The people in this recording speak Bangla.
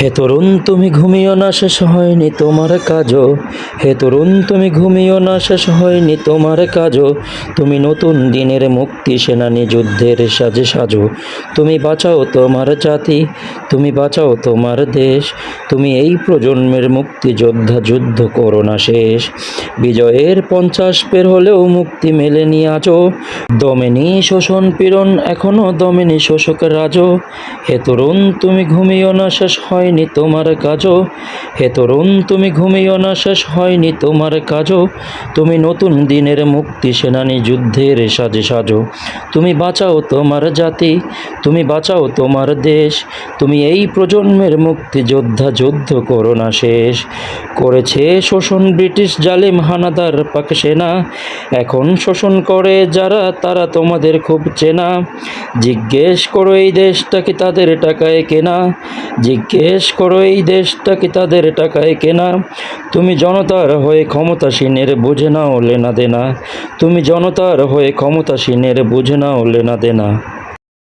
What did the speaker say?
হে তরুণ তুমি ঘুমিও না, শেষ হয়নি তোমার কাজও। হে তরুণ তুমি ঘুমিও না, শেষ হয়নি তোমার কাজও। তুমি নতুন দিনের মুক্তি সেনানী, যুদ্ধের সাজে সাজো। তুমি বাঁচাও তোমার জাতি, তুমি বাঁচাও তোমার দেশ। তুমি এই প্রজন্মের মুক্তিযোদ্ধা, যুদ্ধ করো না শেষ। বিজয়ের 50 পের হলেও মুক্তি মেলেনি আজও। দমেনি শোষণ পীড়ন, এখনো দমেনি শোষক রাজও। হে তরুণ তুমি ঘুমিও না, শেষ হয়নি তোমার কাজও। হে তরুণ তুমি ঘুমিও না, শেষ হয়নি তোমার কাজও। তুমি নতুন দিনের মুক্তি সেনানী, যুদ্ধের সাজে সাজো। তুমি বাঁচাও তোমার জাতি, তুমি বাঁচাও তোমার দেশ। তুমি এই প্রজন্মের মুক্তিযোদ্ধা, যুদ্ধ করো না শেষ। করেছে শোষণ ব্রিটিশ জালিম হানাদার পাক সেনা, এখন শোষণ করে যারা তারা তোমাদের খুব চেনা। জিজ্ঞেস করো এই দেশটা কি তাদের টাকায় কেনা, জিজ্ঞেস করো এই দেশটা কি তাদের টাকায় কেনা। তুমি জনতার হয়ে ক্ষমতাসীনের বুঝে নাও লেনা দেনা, তুমি জনতার হয়ে ক্ষমতাসীনের বুঝে নাও লেনা দেনা।